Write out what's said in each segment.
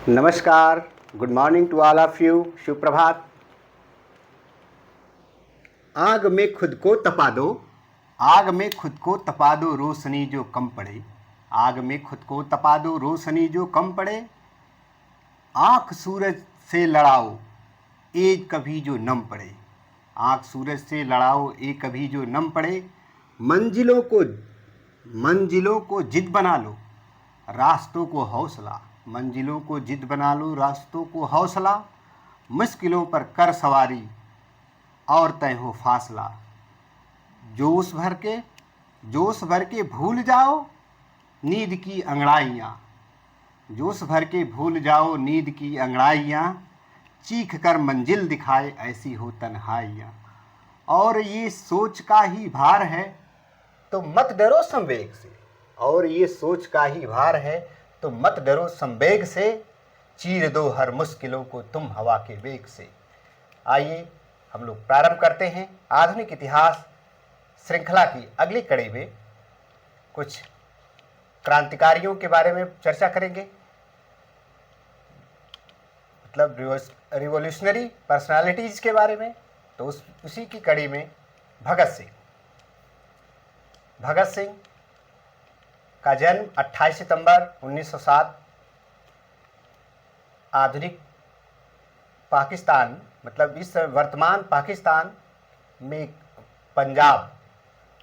नमस्कार, good morning to all of you. शुभ प्रभात। आग में खुद को तपा दो, आग में खुद को तपा दो, रोशनी जो कम पड़े। आग में खुद को तपा दो, रोशनी जो कम पड़े। आँख सूरज से लड़ाओ, एक कभी जो नम पड़े। आँख सूरज से लड़ाओ, एक कभी जो नम पड़े। मंजिलों को जिद बना लो, रास्तों को हौसला। मंजिलों को जिद बना लो, रास्तों को हौसला। मुश्किलों पर कर सवारी और तय हो फासला। जोश भर के भूल जाओ नींद की अंगड़ाइयाँ। जोश भर के भूल जाओ नींद की अंगड़ाइयाँ। चीख कर मंजिल दिखाए ऐसी हो तन्हाइयाँ। और ये सोच का ही भार है तो मत डरो संवेग से। और ये सोच का ही भार है तो मत डरो संवेग से। चीर दो हर मुश्किलों को तुम हवा के वेग से। आइए हम लोग प्रारंभ करते हैं आधुनिक इतिहास श्रृंखला की अगली कड़ी में। कुछ क्रांतिकारियों के बारे में चर्चा करेंगे, मतलब रिवोल्यूशनरी पर्सनालिटीज़ के बारे में। तो उसी की कड़ी में भगत सिंह का जन्म 28 सितंबर 1907 आधुनिक पाकिस्तान, मतलब इस वर्तमान पाकिस्तान में पंजाब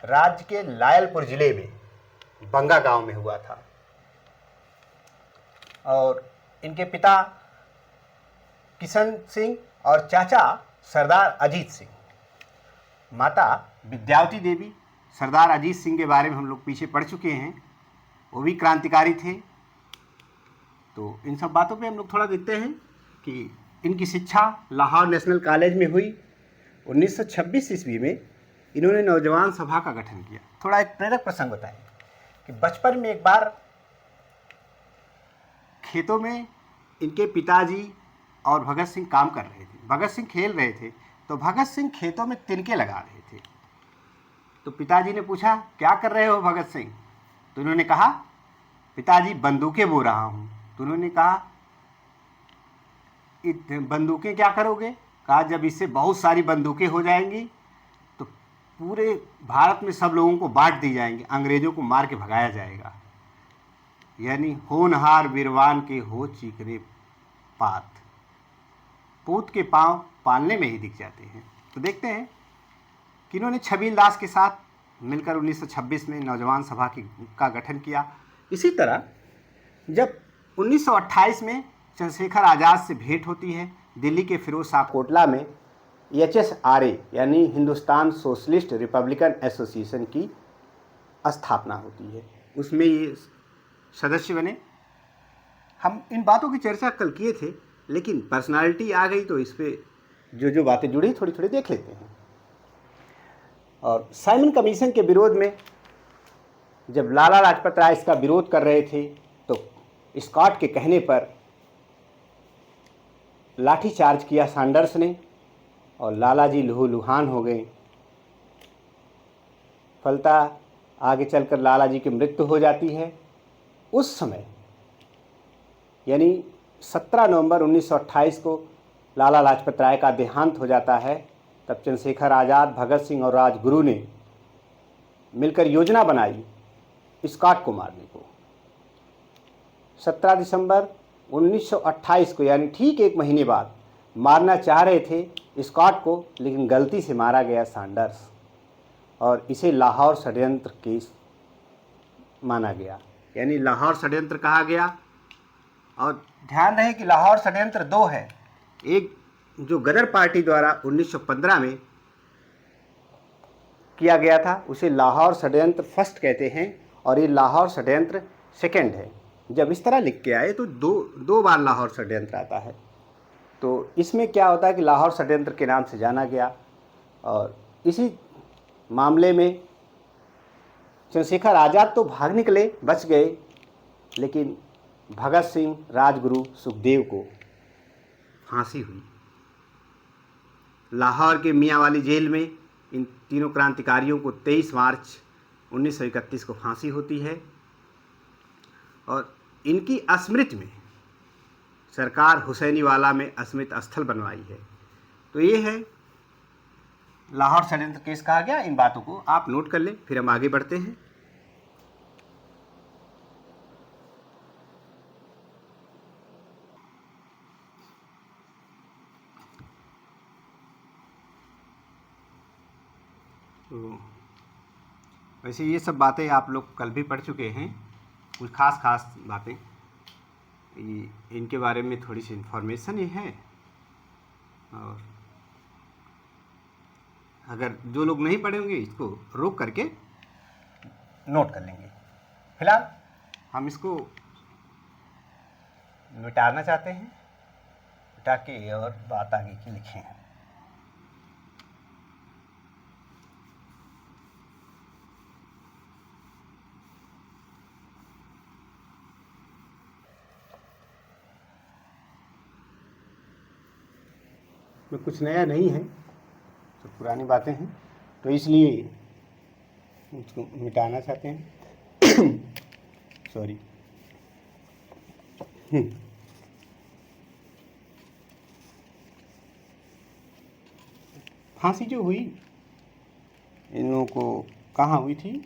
राज्य के लायलपुर ज़िले में बंगा गांव में हुआ था। और इनके पिता किशन सिंह और चाचा सरदार अजीत सिंह। माता विद्यावती देवी। सरदार अजीत सिंह के बारे में हम लोग पीछे पढ़ चुके हैं, वो भी क्रांतिकारी थे। तो इन सब बातों पे हम लोग थोड़ा देखते हैं कि इनकी शिक्षा लाहौर नेशनल कॉलेज में हुई। 1926 ईस्वी में इन्होंने नौजवान सभा का गठन किया। थोड़ा एक प्रेरक प्रसंग बताएं कि बचपन में एक बार खेतों में इनके पिताजी और भगत सिंह काम कर रहे थे। भगत सिंह खेल रहे थे तो भगत सिंह खेतों में तिनके लगा रहे थे। तो पिताजी ने पूछा, क्या कर रहे हो भगत सिंह? तो उन्होंने कहा, पिताजी बंदूकें बो रहा हूँ। तो उन्होंने कहा, बंदूकें क्या करोगे? कहा, जब इससे बहुत सारी बंदूकें हो जाएंगी तो पूरे भारत में सब लोगों को बांट दी जाएंगी, अंग्रेज़ों को मार के भगाया जाएगा। यानी होनहार बिरवान के हो चीकने पात, पूत के पांव पालने में ही दिख जाते हैं। तो देखते हैं कि इन्होंने छबील दास के साथ मिलकर 1926 में नौजवान सभा का गठन किया। इसी तरह जब 1928 में चंद्रशेखर आज़ाद से भेंट होती है, दिल्ली के फिरोज शाह कोटला में HSRA यानी हिंदुस्तान सोशलिस्ट रिपब्लिकन एसोसिएशन की स्थापना होती है। उसमें ये सदस्य बने। हम इन बातों की चर्चा कल किए थे, लेकिन पर्सनालिटी आ गई तो इस पर जो बातें जुड़ी थोड़ी थोड़ी देख लेते हैं। और साइमन कमीशन के विरोध में जब लाला लाजपत राय इसका विरोध कर रहे थे तो स्कॉट के कहने पर लाठीचार्ज किया सैंडर्स ने और लाला जी लहूलुहान हो गए। फलता आगे चलकर लाला जी की मृत्यु हो जाती है। उस समय यानी 17 नवंबर 1928 को लाला लाजपत राय का देहांत हो जाता है। तब चंद्रशेखर आज़ाद, भगत सिंह और राजगुरु ने मिलकर योजना बनाई स्कॉट को मारने को। 17 दिसंबर 1928 को, यानी ठीक एक महीने बाद मारना चाह रहे थे स्कॉट को, लेकिन गलती से मारा गया सैंडर्स और इसे लाहौर षड्यंत्र केस माना गया, यानी लाहौर षड्यंत्र कहा गया। और ध्यान रहे कि लाहौर षड्यंत्र दो है। एक जो गदर पार्टी द्वारा 1915 में किया गया था उसे लाहौर षड्यंत्र फर्स्ट कहते हैं और ये लाहौर षड्यंत्र सेकंड है। जब इस तरह लिख के आए तो दो बार लाहौर षड्यंत्र आता है। तो इसमें क्या होता है कि लाहौर षड्यंत्र के नाम से जाना गया। और इसी मामले में चंद्रशेखर आज़ाद तो भाग निकले, बच गए, लेकिन भगत सिंह, राजगुरु, सुखदेव को फांसी हुई। लाहौर के मियांवाली जेल में इन तीनों क्रांतिकारियों को 23 मार्च 1931 को फांसी होती है। और इनकी स्मृति में सरकार हुसैनी वाला में स्मृति स्थल बनवाई है। तो ये है लाहौर षड्यंत्र केस कहा गया। इन बातों को आप नोट कर लें, फिर हम आगे बढ़ते हैं। तो वैसे ये सब बातें आप लोग कल भी पढ़ चुके हैं, कुछ खास बातें इनके बारे में थोड़ी सी इन्फॉर्मेशन ही है। और अगर जो लोग नहीं पढ़े होंगे इसको रोक करके नोट कर लेंगे। फिलहाल हम इसको मिटाना चाहते हैं, मिटा के और बात आगे की लिखे हैं। में कुछ नया नहीं है, तो पुरानी बातें हैं, तो इसलिए उसको मिटाना चाहते हैं। सॉरी। फांसी जो हुई इन लोगों को कहाँ हुई थी?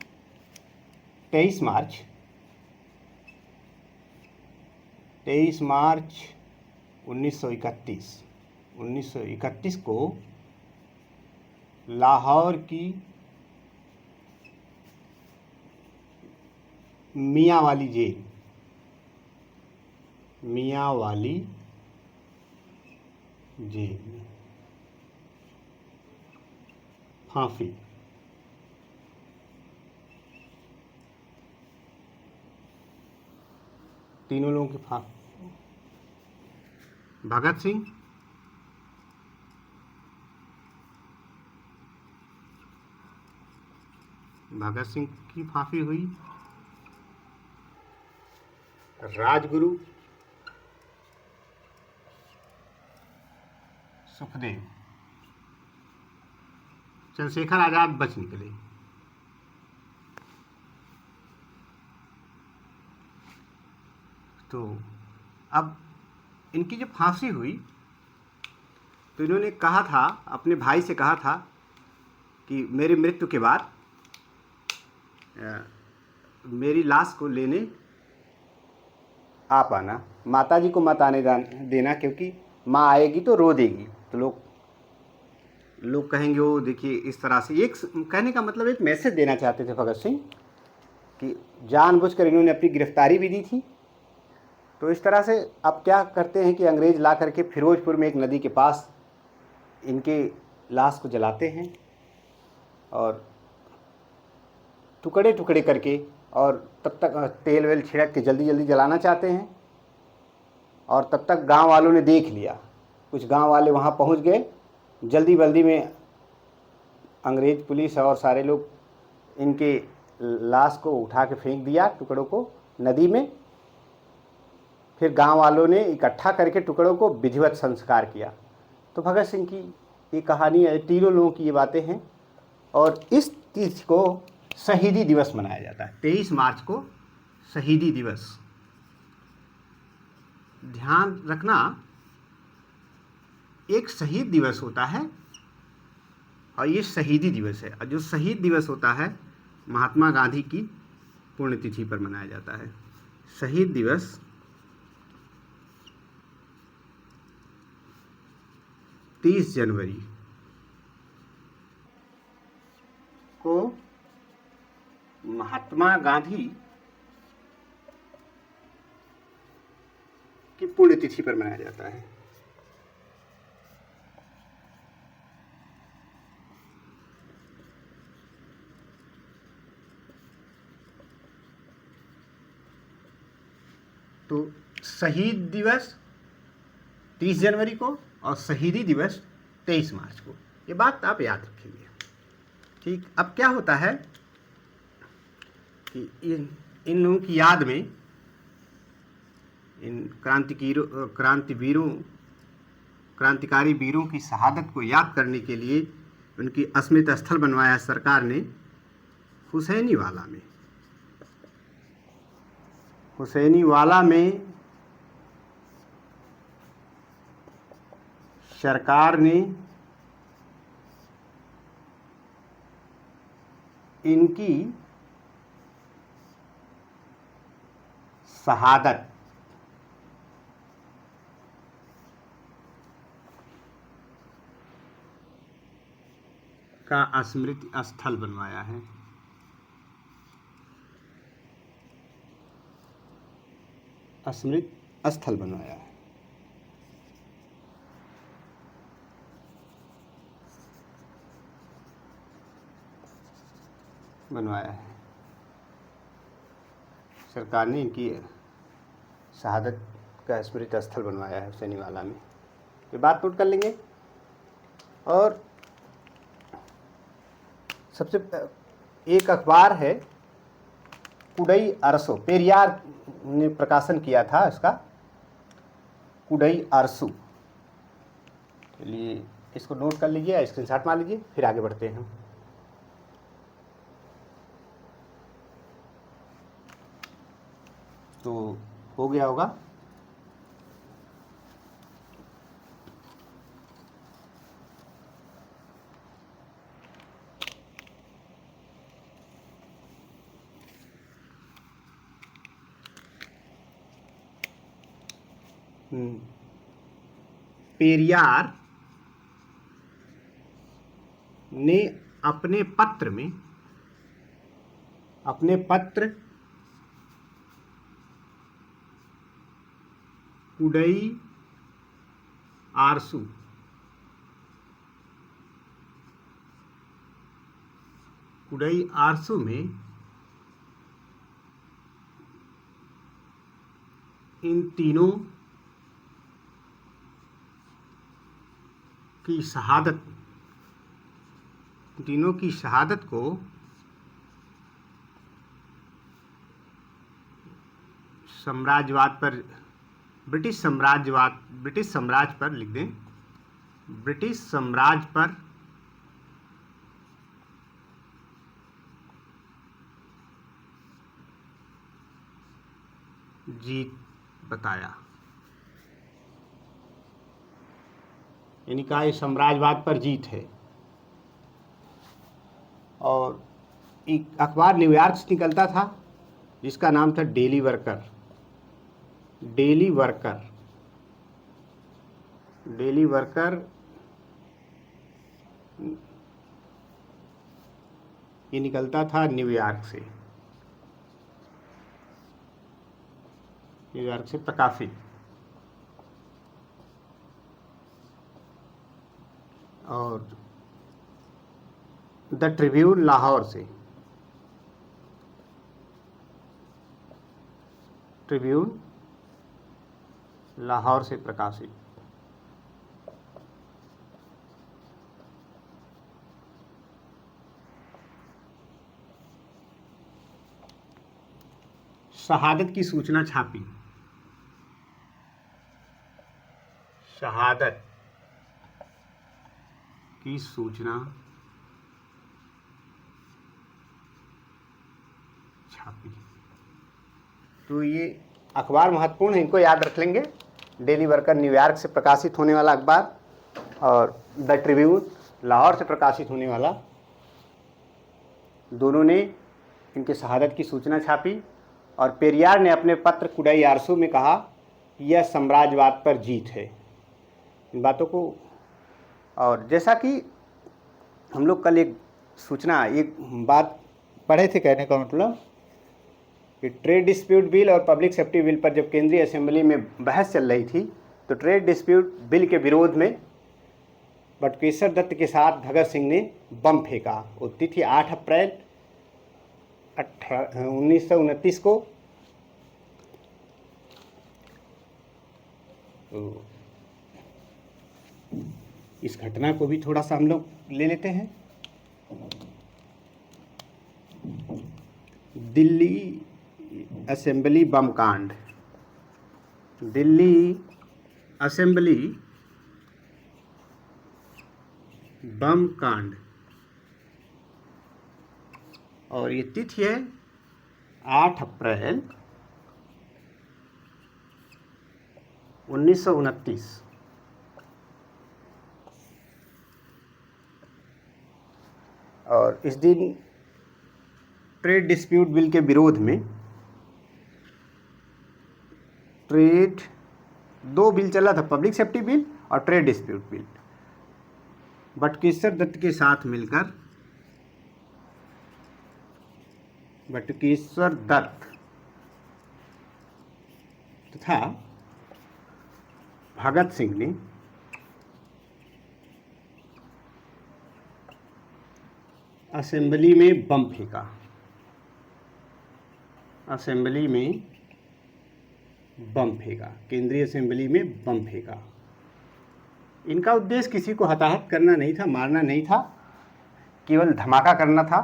23 मार्च 1931 को लाहौर की मियांवाली जेल में फांसी। तीनों लोगों की फांसी। भगत सिंह की फांसी हुई। राजगुरु, सुखदेव, चंद्रशेखर आजाद बच निकले। तो अब इनकी जब फांसी हुई तो इन्होंने कहा था, अपने भाई से कहा था कि मेरी मृत्यु के बाद मेरी लाश को लेने आप आना, माताजी को मत आने देना, क्योंकि माँ आएगी तो रो देगी, तो लोग कहेंगे वो देखिए इस तरह से। एक कहने का मतलब एक मैसेज देना चाहते थे भगत सिंह कि जानबूझकर इन्होंने अपनी गिरफ्तारी भी दी थी। तो इस तरह से अब क्या करते हैं कि अंग्रेज़ ला करके फिरोजपुर में एक नदी के पास इनके लाश को जलाते हैं और टुकड़े टुकड़े करके, और तब तक तेल वेल छिड़क के जल्दी जल्दी जलाना चाहते हैं। और तब तक गांव वालों ने देख लिया, कुछ गांव वाले वहां पहुंच गए। जल्दी बल्दी में अंग्रेज पुलिस और सारे लोग इनके लाश को उठा के फेंक दिया, टुकड़ों को नदी में। फिर गांव वालों ने इकट्ठा करके टुकड़ों को विधिवत संस्कार किया। तो भगत सिंह की ये कहानी है, तीनों लोगों की ये बातें हैं। और इस तिथि को शहीदी दिवस मनाया जाता है। 23 मार्च को शहीदी दिवस। ध्यान रखना, एक शहीद दिवस होता है और ये शहीदी दिवस है। और जो शहीद दिवस होता है महात्मा गांधी की पुण्यतिथि पर मनाया जाता है। शहीद दिवस 30 जनवरी को महात्मा गांधी की पुण्यतिथि पर मनाया जाता है। तो शहीद दिवस 30 जनवरी को और शहीदी दिवस 23 मार्च को, ये बात आप याद रखेंगे। ठीक, अब क्या होता है कि इन लोगों की याद में, इन क्रांतिकारी वीरों की शहादत को याद करने के लिए उनकी स्मृति स्थल बनवाया सरकार ने हुसैनी वाला में सरकार ने इनकी शहादत का स्मृति स्थल बनवाया है। स्मृति स्थल बनवाया है। सरकार ने इनकी शहादत का स्मृति स्थल बनवाया है सैनीवाला में। ये बात नोट कर लेंगे। और सबसे एक अखबार है कुडई अरसो, पेरियार ने प्रकाशन किया था इसका, कुडई अरसू। चलिए इसको नोट कर लीजिए, स्क्रीनशॉट मार लीजिए, फिर आगे बढ़ते हैं। तो हो गया होगा। पेरियार ने अपने पत्र कुडई आरसू में इन तीनों की शहादत को ब्रिटिश साम्राज्य पर लिख दें, ब्रिटिश साम्राज्य पर जीत बताया। यानी कहा ये साम्राज्यवाद पर जीत है। और एक अखबार न्यूयॉर्क से निकलता था जिसका नाम था डेली वर्कर। ये निकलता था न्यूयॉर्क से प्रकाशित। और द ट्रिब्यून लाहौर से प्रकाशित। शहादत की सूचना छापी। शहादत की सूचना छापी। तो ये अखबार महत्वपूर्ण है, इनको याद रख लेंगे। डेली वर्कर न्यूयॉर्क से प्रकाशित होने वाला अखबार और द ट्रिब्यून लाहौर से प्रकाशित होने वाला, दोनों ने इनके शहादत की सूचना छापी। और पेरियार ने अपने पत्र कुडई आरसू में कहा यह साम्राज्यवाद पर जीत है। इन बातों को, और जैसा कि हम लोग कल एक बात पढ़े थे, कहने का मतलब कि ट्रेड डिस्प्यूट बिल और पब्लिक सेफ्टी बिल पर जब केंद्रीय असेंबली में बहस चल रही थी तो ट्रेड डिस्प्यूट बिल के विरोध में बटुकेश्वर दत्त के साथ भगत सिंह ने बम फेंका। वो तिथि 8 अप्रैल 1929 को। तो इस घटना को भी थोड़ा सा हम लोग ले लेते हैं। दिल्ली असेंबली बम कांड। दिल्ली असेंबली बम कांड, और ये तिथि है 8 अप्रैल 1929। और इस दिन ट्रेड डिस्प्यूट बिल के विरोध में दो बिल चला था, पब्लिक सेफ्टी बिल और trade dispute bill. Batukeshwar Dutt के साथ मिलकर बटुकेश्वर दत्त तथा भगत सिंह ने असेंबली में बम फेंका। असेंबली में बम फेंका, केंद्रीय असेंबली में बम फेंका। इनका उद्देश्य किसी को हताहत करना नहीं था, मारना नहीं था, केवल धमाका करना था।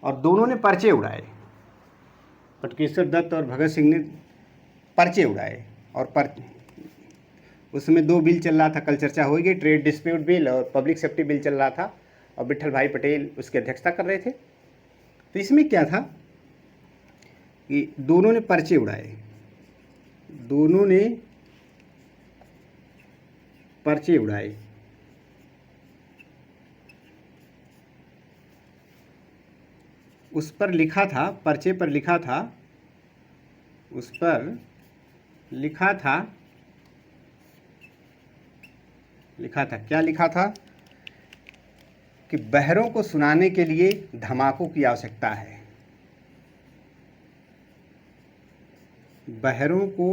और दोनों ने पर्चे उड़ाए, बटुकेश्वर दत्त और भगत सिंह ने पर्चे उड़ाए। और उसमें दो बिल चल रहा था, कल चर्चा हो गई, ट्रेड डिस्प्यूट बिल और पब्लिक सेफ्टी बिल चल रहा था, और विट्ठल भाई पटेल उसकी अध्यक्षता कर रहे थे। तो इसमें क्या था कि दोनों ने पर्चे उड़ाए, दोनों ने पर्चे उड़ाए। उस पर लिखा था, पर्चे पर लिखा था, उस पर लिखा था क्या लिखा था कि बहरों को सुनाने के लिए धमाकों की आवश्यकता है। बहरों को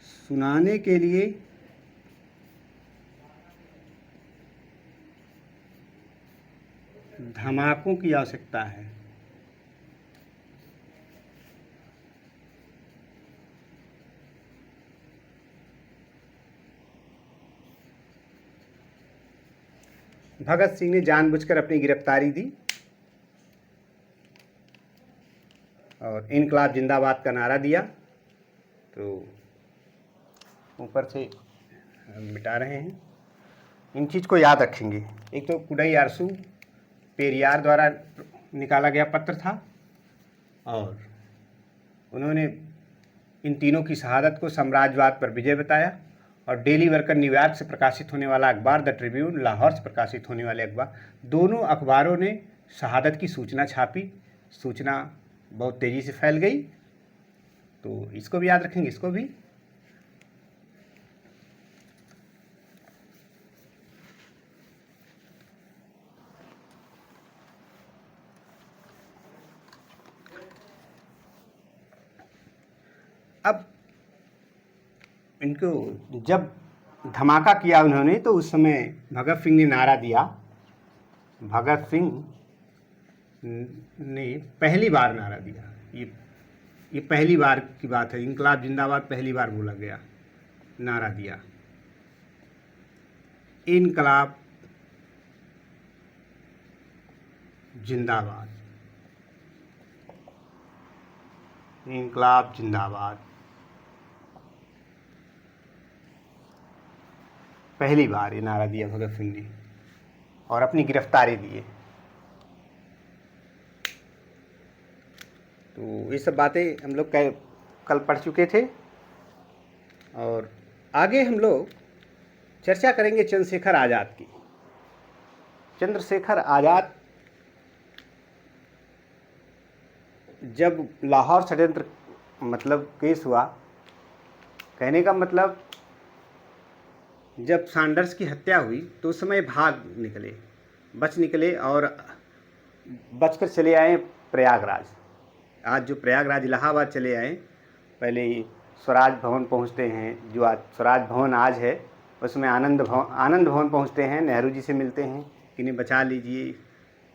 सुनाने के लिए धमाकों की आवश्यकता है। भगत सिंह ने जानबूझकर अपनी गिरफ्तारी दी और इनकलाब जिंदाबाद का नारा दिया। तो ऊपर से मिटा रहे हैं, इन चीज़ को याद रखेंगे। एक तो कुडई आरसू पेरियार द्वारा निकाला गया पत्र था, और उन्होंने इन तीनों की शहादत को साम्राज्यवाद पर विजय बताया। और डेली वर्कर न्यूयॉर्क से प्रकाशित होने वाला अखबार द ट्रिब्यून लाहौर से प्रकाशित होने वाले अखबार, दोनों अखबारों ने शहादत की सूचना छापी। सूचना बहुत तेज़ी से फैल गई। तो इसको भी याद रखेंगे, इसको भी। अब इनको जब धमाका किया उन्होंने, तो उस समय भगत सिंह ने नारा दिया। भगत सिंह ने पहली बार नारा दिया, ये पहली बार की बात है, इनकलाब जिंदाबाद पहली बार बोला गया, नारा दिया, इनकलाब जिंदाबाद, इनकलाब जिंदाबाद। पहली बार ये नारा दिया भगत सिंह ने, और अपनी गिरफ्तारी दिए। तो ये सब बातें हम लोग कल पढ़ चुके थे, और आगे हम लोग चर्चा करेंगे चंद्रशेखर आज़ाद की। चंद्रशेखर आज़ाद जब लाहौर षड्यंत्र मतलब केस हुआ, कहने का मतलब जब सैंडर्स की हत्या हुई तो उस समय बच निकले और बचकर चले आए प्रयागराज। आज जो प्रयागराज इलाहाबाद चले आए, पहले स्वराज भवन पहुंचते हैं, जो आज स्वराज भवन आज है, उसमें आनंद भवन पहुंचते हैं, नेहरू जी से मिलते हैं कि इन्हें बचा लीजिए।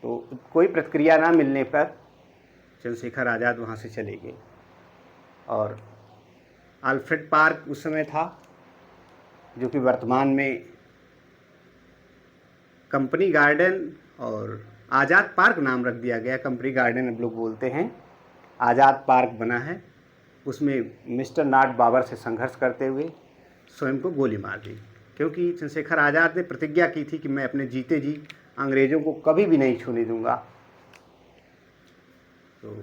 तो कोई प्रतिक्रिया ना मिलने पर चंद्रशेखर आज़ाद वहाँ से चले गए। और अल्फ्रेड पार्क उस समय था, जो कि वर्तमान में कंपनी गार्डन और आज़ाद पार्क नाम रख दिया गया। कंपनी गार्डन अब लोग बोलते हैं, आज़ाद पार्क बना है। उसमें मिस्टर नॉट बाबर से संघर्ष करते हुए स्वयं को गोली मार दी, क्योंकि चंद्रशेखर आज़ाद ने प्रतिज्ञा की थी कि मैं अपने जीते जी अंग्रेज़ों को कभी भी नहीं छूने दूंगा। तो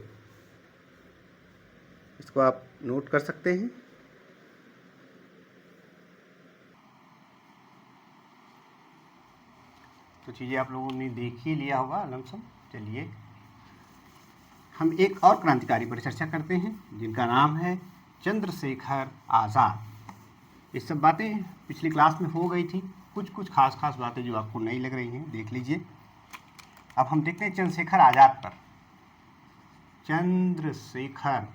इसको आप नोट कर सकते हैं। तो चीज़ें आप लोगों ने देख ही लिया होगा लमसम। चलिए हम एक और क्रांतिकारी पर चर्चा करते हैं जिनका नाम है चंद्रशेखर आज़ाद। ये सब बातें पिछली क्लास में हो गई थी, कुछ खास बातें जो आपको नई लग रही हैं देख लीजिए। अब हम देखते हैं चंद्रशेखर आज़ाद पर। चंद्रशेखर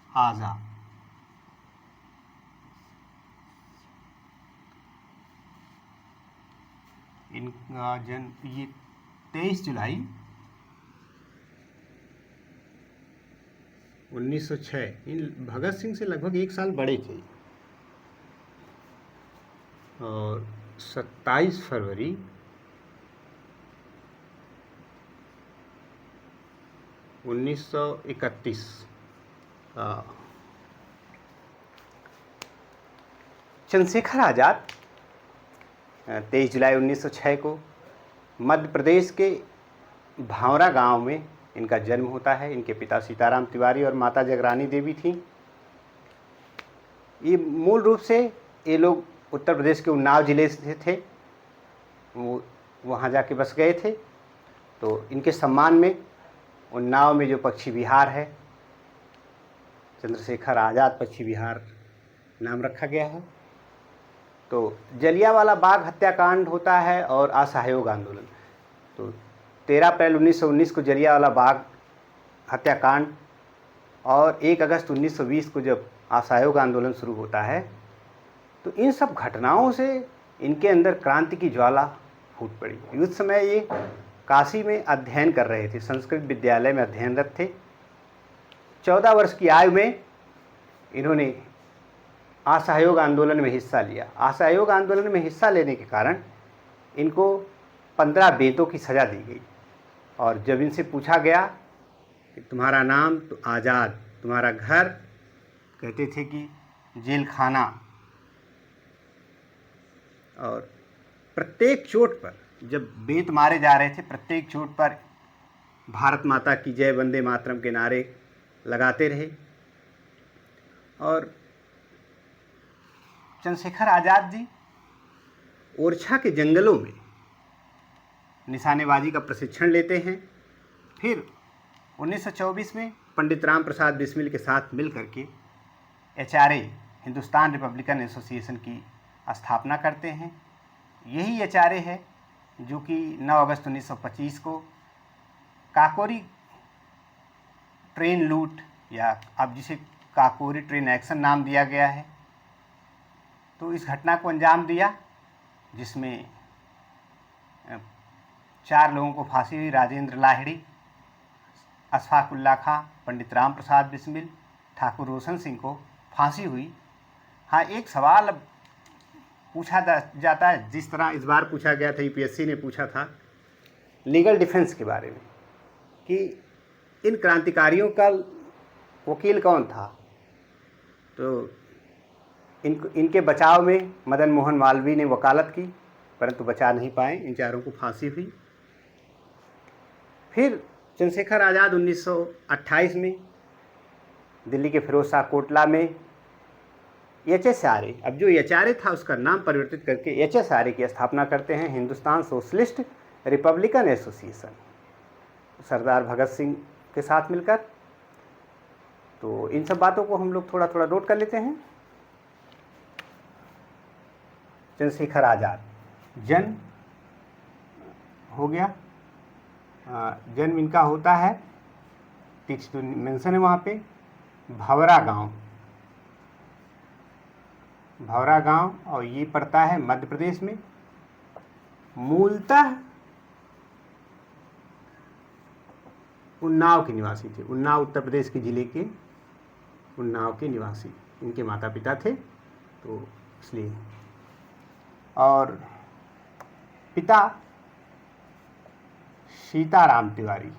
आज़ाद इनका जन्म ये 23 जुलाई 1906। इन भगत सिंह से लगभग 1 साल बड़े थे। और 27 फरवरी 1931 चंद्रशेखर आज़ाद 23 जुलाई 1906 को मध्य प्रदेश के भावरा गांव में इनका जन्म होता है। इनके पिता सीताराम तिवारी और माता जगरानी देवी थीं। ये मूल रूप से ये लोग उत्तर प्रदेश के उन्नाव ज़िले से थे, वो वहाँ जाके बस गए थे। तो इनके सम्मान में उन्नाव में जो पक्षी विहार है, चंद्रशेखर आज़ाद पक्षी विहार नाम रखा गया है। तो जलियांवाला बाग हत्याकांड होता है और असहयोग आंदोलन। तो 13 अप्रैल 1919 को जलियांवाला बाग हत्याकांड और 1 अगस्त 1920 को जब असहयोग आंदोलन शुरू होता है, तो इन सब घटनाओं से इनके अंदर क्रांति की ज्वाला फूट पड़ी। उस समय ये काशी में अध्ययन कर रहे थे, संस्कृत विद्यालय में अध्ययनरत थे। 14 वर्ष की आयु में इन्होंने असहयोग आंदोलन में हिस्सा लिया। असहयोग आंदोलन में हिस्सा लेने के कारण इनको 15 बेंतों की सज़ा दी गई। और जब इनसे पूछा गया कि तुम्हारा नाम, तो आज़ाद, तुम्हारा घर, कहते थे कि जेल खाना। और प्रत्येक चोट पर जब बेंत मारे जा रहे थे, प्रत्येक चोट पर भारत माता की जय, वंदे मातरम के नारे लगाते रहे। और चंद्रशेखर आज़ाद जी ओरछा के जंगलों में निशानेबाजी का प्रशिक्षण लेते हैं। फिर 1924 में पंडित राम प्रसाद बिस्मिल के साथ मिल करके HRA हिंदुस्तान रिपब्लिकन एसोसिएशन की स्थापना करते हैं। यही HRA है जो कि 9 अगस्त 1925 को काकोरी ट्रेन लूट, या अब जिसे काकोरी ट्रेन एक्शन नाम दिया गया है, तो इस घटना को अंजाम दिया, जिसमें 4 लोगों को फांसी हुई। राजेंद्र लाहिड़ी, अशफाक उल्ला खां, पंडित राम प्रसाद बिस्मिल, ठाकुर रोशन सिंह को फांसी हुई। हाँ, एक सवाल अब पूछा जाता है, जिस तरह इस बार पूछा गया था, UPSC ने पूछा था लीगल डिफेंस के बारे में, कि इन क्रांतिकारियों का वकील कौन था। तो इनके बचाव में मदन मोहन मालवीय ने वकालत की, परंतु बचा नहीं पाए। इन चारों को फांसी हुई। फिर चंद्रशेखर आज़ाद 1928 में दिल्ली के फिरोज शाह कोटला में HSRA, अब जो HRA था उसका नाम परिवर्तित करके HSRA की स्थापना करते हैं, हिंदुस्तान सोशलिस्ट रिपब्लिकन एसोसिएशन, सरदार भगत सिंह के साथ मिलकर। तो इन सब बातों को हम लोग थोड़ा थोड़ा नोट कर लेते हैं। चंद्रशेखर आज़ाद जन्म हो गया, जन्म इनका होता है, तिथि तो मेंशन है वहाँ पे, भावरा गांव, और ये पड़ता है मध्य प्रदेश में। मूलतः उन्नाव के निवासी थे। उन्नाव उत्तर प्रदेश के ज़िले के उन्नाव के निवासी इनके माता पिता थे, तो इसलिए। और पिता सीताराम तिवारी,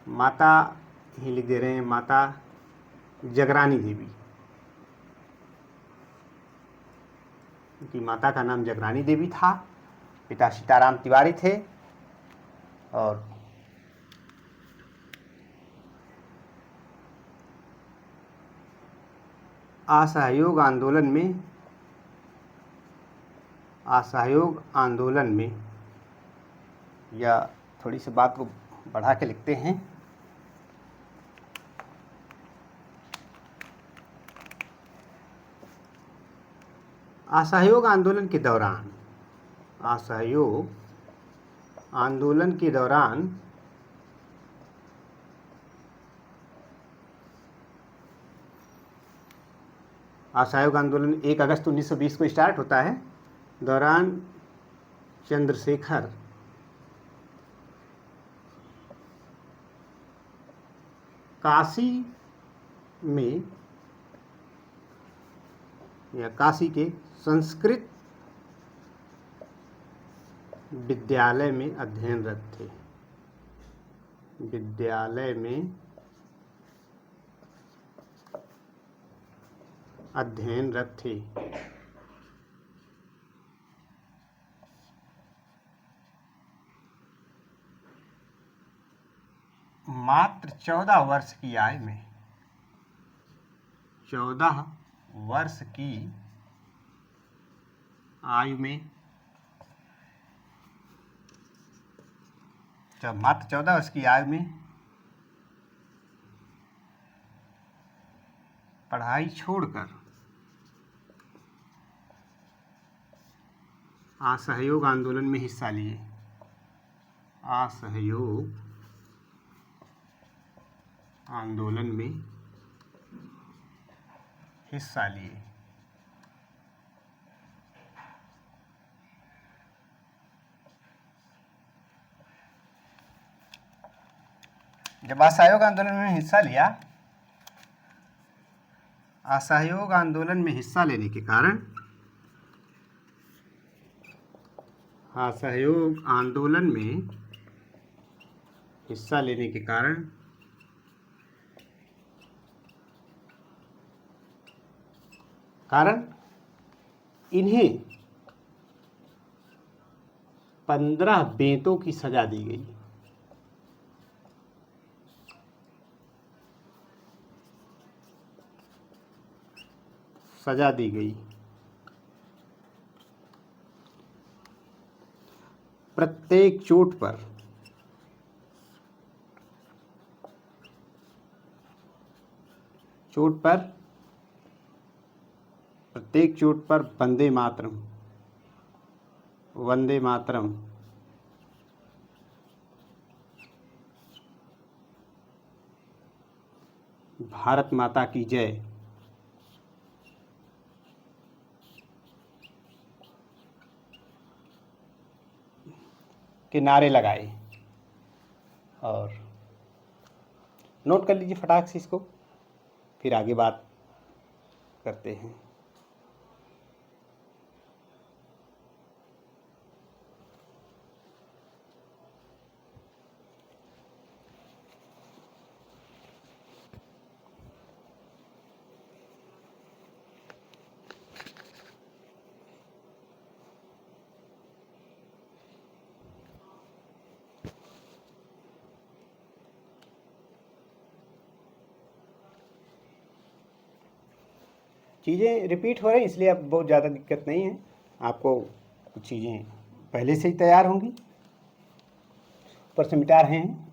माता ही लिख दे रहे हैं, माता जगरानी देवी। उनकी माता का नाम जगरानी देवी था, पिता सीताराम तिवारी थे। और असहयोग आंदोलन में या थोड़ी सी बात को बढ़ा के लिखते हैं। असहयोग आंदोलन के दौरान असहयोग आंदोलन 1 अगस्त 1920 को स्टार्ट होता है। दौरान चंद्रशेखर काशी में या काशी के संस्कृत विद्यालय में अध्ययनरत थे। मात्र 14 वर्ष की आयु में 14 वर्ष की आयु में जब मात्र 14 वर्ष की आयु में पढ़ाई छोड़कर असहयोग आंदोलन में हिस्सा लिए। असहयोग आंदोलन में हिस्सा लिए। जब असहयोग आंदोलन में हिस्सा लिया, असहयोग आंदोलन में हिस्सा लेने के कारण असहयोग आंदोलन में हिस्सा लेने के कारण इन्हें 15 बेंतों की सजा दी गई। प्रत्येक चोट पर वंदे मातरम भारत माता की जय के नारे लगाए। और नोट कर लीजिए फटाक से इसको, फिर आगे बात करते हैं। चीज़ें रिपीट हो रही हैं, इसलिए अब बहुत ज़्यादा दिक्कत नहीं है। आपको कुछ चीज़ें पहले से ही तैयार होंगी, ऊपर से मिटा रहे हैं।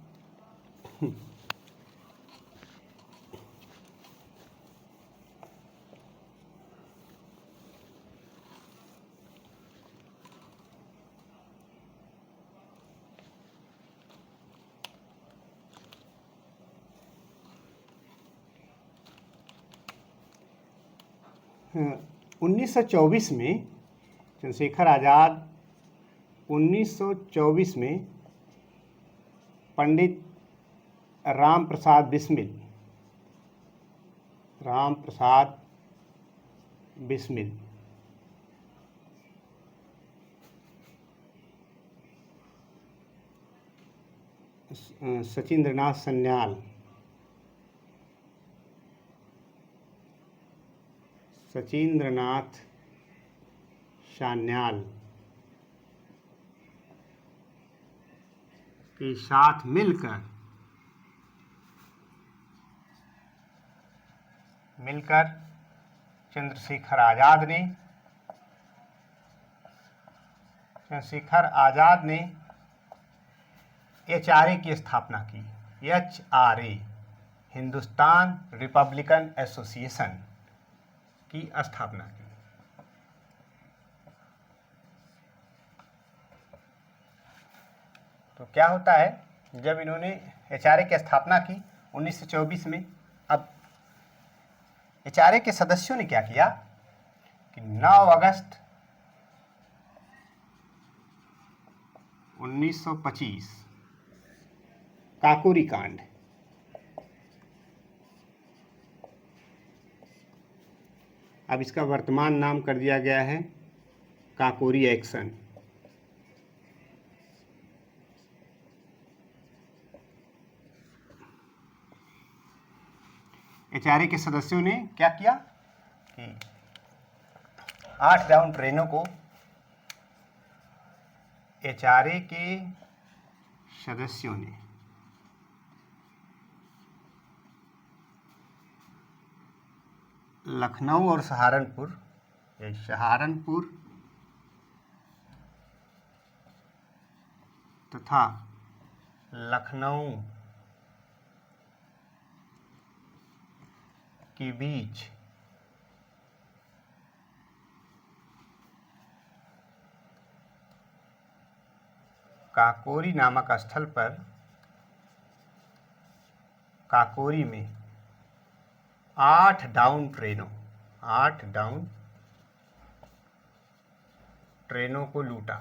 1924 में चंद्रशेखर आज़ाद 1924 में पंडित राम प्रसाद बिस्मिल सचिंद्रनाथ सान्याल के साथ मिलकर चंद्रशेखर आज़ाद ने HRA की स्थापना की। HRA, हिंदुस्तान रिपब्लिकन एसोसिएशन की स्थापना की। तो क्या होता है, जब इन्होंने HRA की स्थापना की 1924 में, अब HRA के सदस्यों ने क्या किया कि 9 अगस्त 1925 काकोरी कांड, अब इसका वर्तमान नाम कर दिया गया है काकोरी एक्शन। HRA के सदस्यों ने क्या किया कि 8 डाउन ट्रेनों को HRA के सदस्यों ने लखनऊ और सहारनपुर तथा लखनऊ के बीच काकोरी नामक स्थल पर काकोरी में 8 डाउन ट्रेनों को लूटा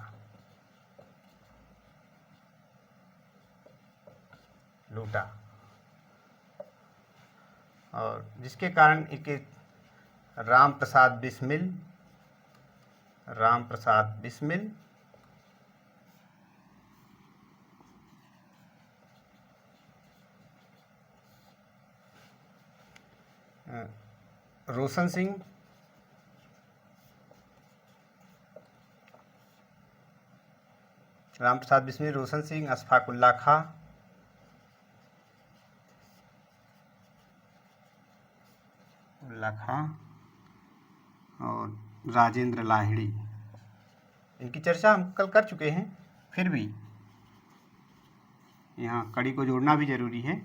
और जिसके कारण इनके राम प्रसाद बिस्मिल रोशन सिंह, राम प्रसाद बिस्मिल, रोशन सिंह, अशफाकुल्ला खां और राजेंद्र लाहिड़ी, इनकी चर्चा हम कल कर चुके हैं, फिर भी यहाँ कड़ी को जोड़ना भी जरूरी है,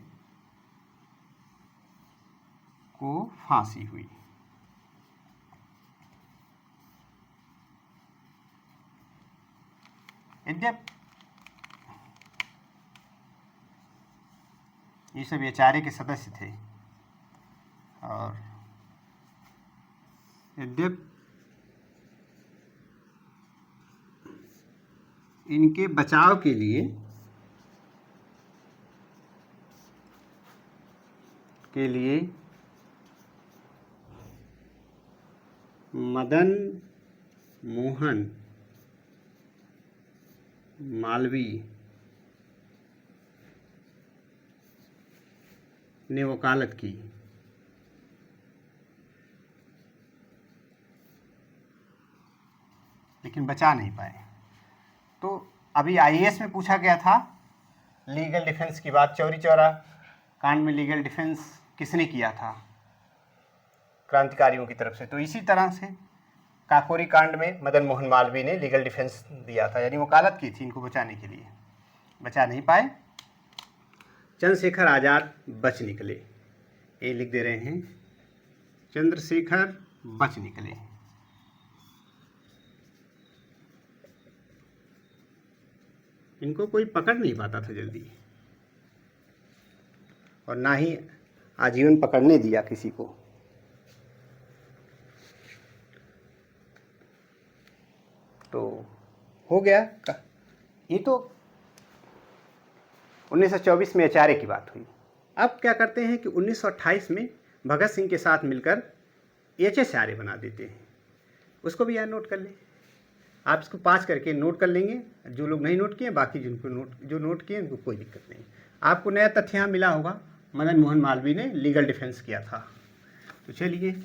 को फांसी हुई। ये सब HRA के सदस्य थे और इनके बचाव के लिए मदन मोहन मालवीय ने वकालत की। लेकिन बचा नहीं पाए। तो अभी IAS में पूछा गया था लीगल डिफेंस की बात, चौरी चौरा कांड में लीगल डिफेंस किसने किया था? क्रांतिकारियों की तरफ से। तो इसी तरह से काकोरी कांड में मदन मोहन मालवीय ने लीगल डिफेंस दिया था, यानी वकालत की थी इनको बचाने के लिए, बचा नहीं पाए। चंद्रशेखर आज़ाद बच निकले, ये लिख दे रहे हैं, चंद्रशेखर बच निकले। इनको कोई पकड़ नहीं पाता था जल्दी, और ना ही आजीवन पकड़ने दिया किसी को। तो हो गया। ये तो 1924 में HRA की बात हुई। अब क्या करते हैं कि 1928 में भगत सिंह के साथ मिलकर HSRA बना देते हैं। उसको भी यहाँ नोट कर लें, आप इसको 5 करके नोट कर लेंगे। जो लोग नहीं नोट किए, बाकी जो नोट किए उनको कोई दिक्कत नहीं। आपको नया तथ्य यहाँ मिला होगा, मदन मोहन मालवीय ने लीगल डिफेंस किया था। तो चलिए,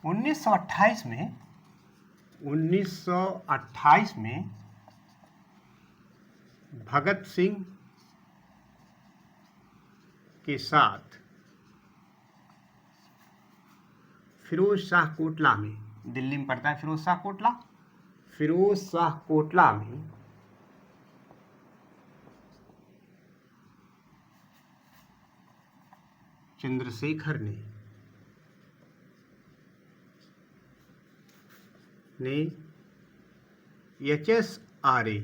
उन्नीस सौ अट्ठाईस में भगत सिंह के साथ फिरोज शाह कोटला में, दिल्ली में पड़ता है फिरोज शाह कोटला, फिरोज शाह कोटला में चंद्रशेखर ने HSRA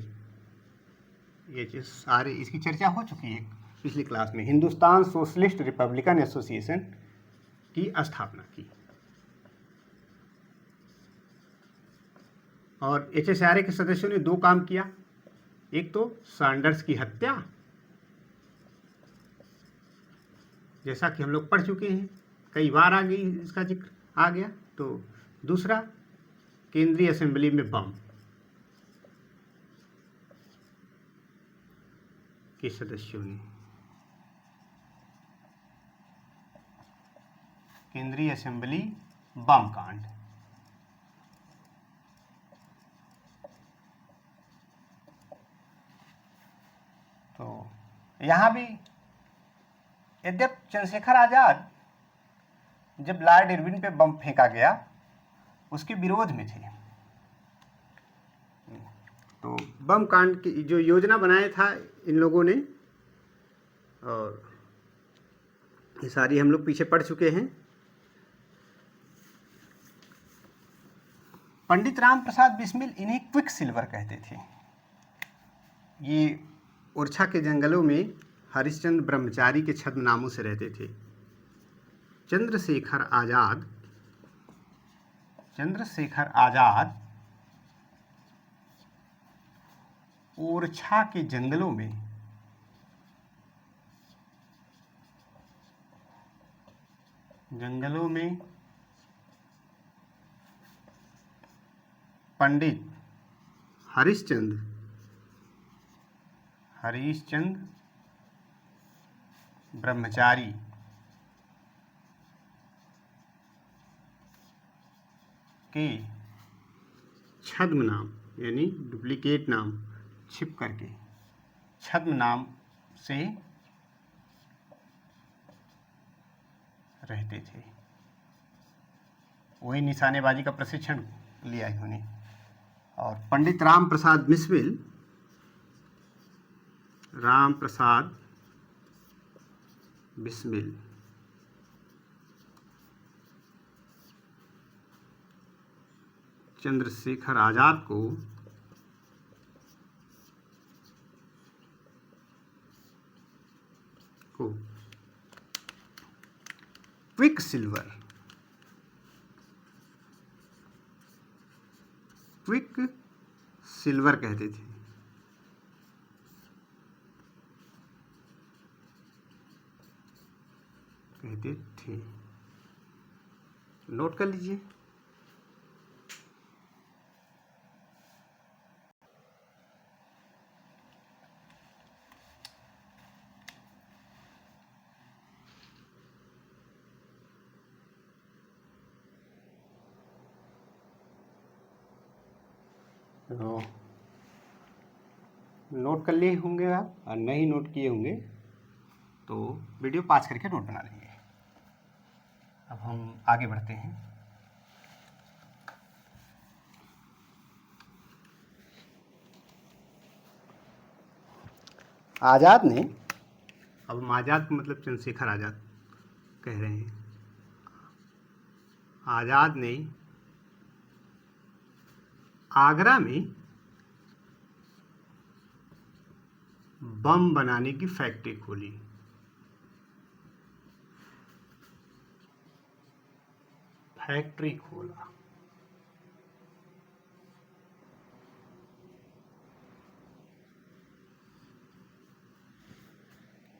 इसकी चर्चा हो चुकी है पिछली क्लास में, हिंदुस्तान सोशलिस्ट रिपब्लिकन एसोसिएशन की स्थापना की। और HSRA के सदस्यों ने दो काम किया, एक तो सैंडर्स की हत्या, जैसा कि हम लोग पढ़ चुके हैं, कई बार आ गई इसका जिक्र आ गया, तो दूसरा केंद्रीय असेंबली में बम के सदस्यों ने, केंद्रीय असेंबली बम कांड। तो यहां भी यद्यप चंद्रशेखर आजाद जब लॉर्ड इरविन पे बम फेंका गया उसके विरोध में थे, तो बम कांड की जो योजना बनाया था इन लोगों ने, और ये सारी हम लोग पीछे पढ़ चुके हैं। पंडित राम प्रसाद बिस्मिल इन्हें क्विक सिल्वर कहते थे। ये ओरछा के जंगलों में हरिश्चंद्र ब्रह्मचारी के छद्म नामों से रहते थे। चंद्रशेखर आजाद ओरछा के जंगलों में पंडित हरिश्चंद्र ब्रह्मचारी के छद्म नाम यानी डुप्लीकेट नाम छिप करके छद्म नाम से रहते थे। वही निशानेबाजी का प्रशिक्षण लिया इन्होंने। और पंडित राम प्रसाद बिस्मिल चंद्रशेखर आजाद को क्विक सिल्वर कहते थे। नोट कर लीजिए। तो नोट कर लिए होंगे आप, और नहीं नोट किए होंगे तो वीडियो पॉज करके नोट बना लेंगे। अब हम आगे बढ़ते हैं। आज़ाद ने, अब हम आज़ाद को मतलब चंद्रशेखर आज़ाद कह रहे हैं, आज़ाद ने आगरा में बम बनाने की फैक्ट्री खोली।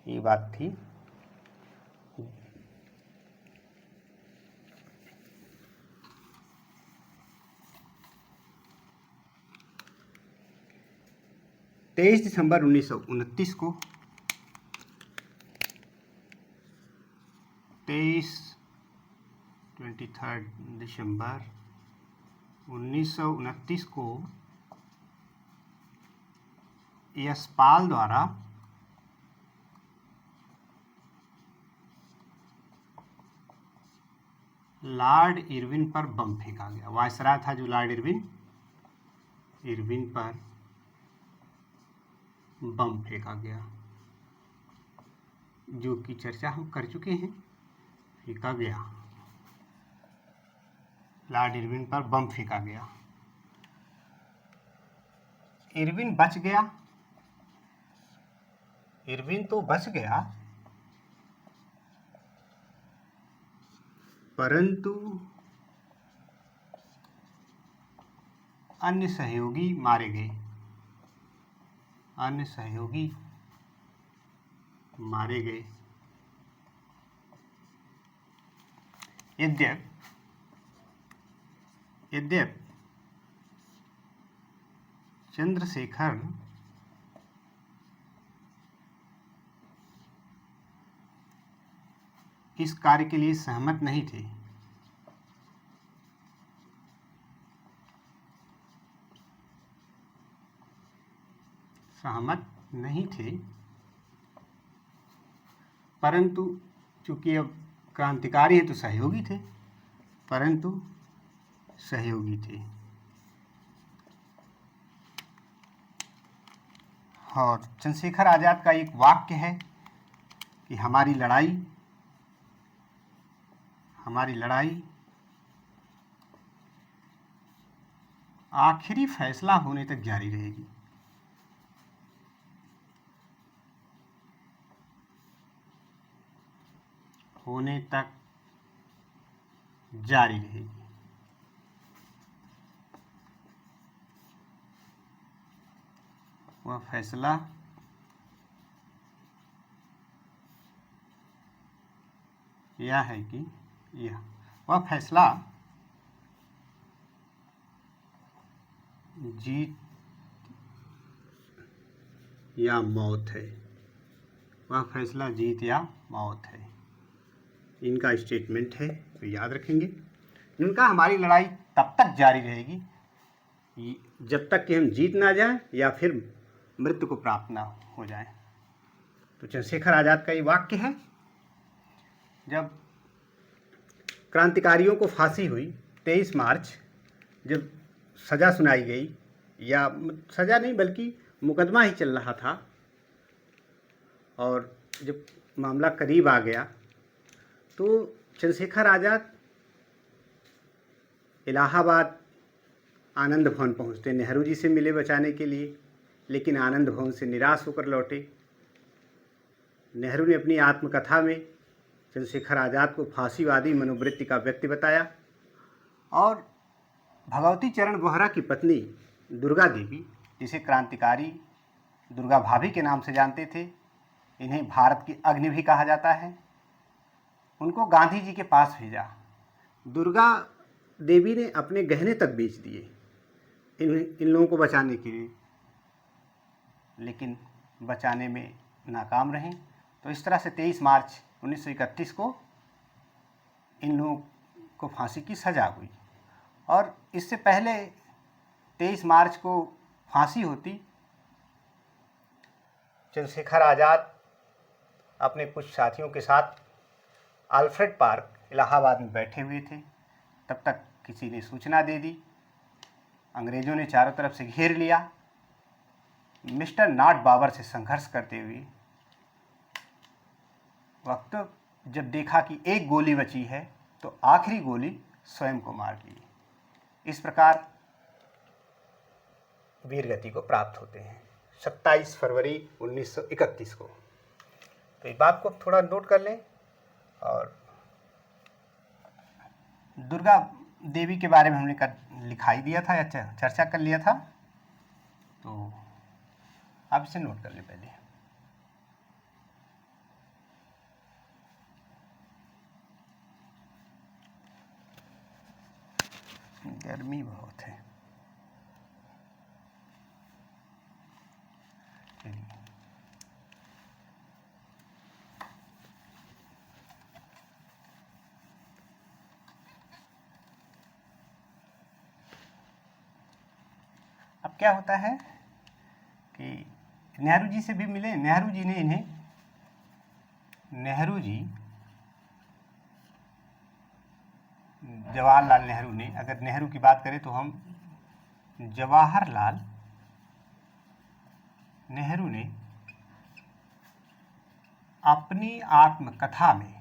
ये बात थी। तेईस दिसंबर 1929 को 23 दिसंबर 1929 को यशपाल द्वारा लॉर्ड इरविन पर बम फेंका गया। वायसराय था जो लॉर्ड इरविन पर बम फेंका गया, जो कि चर्चा हम कर चुके हैं। फेंका गया, लॉर्ड इरविन पर बम फेंका गया। इरविन बच गया, इरविन तो बच गया, परंतु अन्य सहयोगी मारे गए, अन्य सहयोगी मारे गए। यद्यपि चंद्रशेखर इस कार्य के लिए सहमत नहीं थे, परंतु चूंकि अब क्रांतिकारी है तो सहयोगी थे, परंतु सहयोगी थे। और चंद्रशेखर आज़ाद का एक वाक्य है कि हमारी लड़ाई आखिरी फैसला होने तक जारी रहेगी। होने तक जारी रहेगी। वह फैसला यह है कि वह फैसला जीत या मौत है। वह फैसला जीत या मौत है। इनका स्टेटमेंट है, तो याद रखेंगे। इनका हमारी लड़ाई तब तक जारी रहेगी जब तक कि हम जीत ना जाएं या फिर मृत्यु को प्राप्त ना हो जाए। तो चंद्रशेखर आज़ाद का ये वाक्य है। जब क्रांतिकारियों को फांसी हुई 23 मार्च, जब सज़ा सुनाई गई, या सज़ा नहीं बल्कि मुकदमा ही चल रहा था, और जब मामला करीब आ गया तो चंद्रशेखर आज़ाद इलाहाबाद आनंद भवन पहुँचते, नेहरू जी से मिले बचाने के लिए, लेकिन आनंद भवन से निराश होकर लौटे। नेहरू ने अपनी आत्मकथा में चंद्रशेखर आज़ाद को फांसीवादी मनोवृत्ति का व्यक्ति बताया, और भगवती चरण वोहरा की पत्नी दुर्गा देवी, जिसे क्रांतिकारी दुर्गा भाभी के नाम से जानते थे, इन्हें भारत की अग्नि भी कहा जाता है, उनको गांधी जी के पास भेजा। दुर्गा देवी ने अपने गहने तक बेच दिए इन लोगों को बचाने के लिए, लेकिन बचाने में नाकाम रहे। तो इस तरह से 23 मार्च 1931 को इन लोगों को फांसी की सज़ा हुई। और इससे पहले 23 मार्च को फांसी होती, चंद्रशेखर आज़ाद अपने कुछ साथियों के साथ अल्फ्रेड पार्क इलाहाबाद में बैठे हुए थे। तब तक किसी ने सूचना दे दी, अंग्रेज़ों ने चारों तरफ से घेर लिया। मिस्टर नॉट बाबर से संघर्ष करते हुए वक्त जब देखा कि एक गोली बची है, तो आखिरी गोली स्वयं को मार ली। इस प्रकार वीरगति को प्राप्त होते हैं 27 फरवरी 1931 को। तो इस बात को थोड़ा नोट कर लें। और दुर्गा देवी के बारे में हमने लिखाई दिया था या चर्चा कर लिया था, तो आप इसे नोट कर लें पहले। गर्मी बहुत है। अब क्या होता है कि नेहरू जी से भी मिले। नेहरू जी ने इन्हें, नेहरू जी, जवाहरलाल नेहरू ने, अगर नेहरू की बात करें तो हम जवाहरलाल नेहरू ने अपनी आत्मकथा में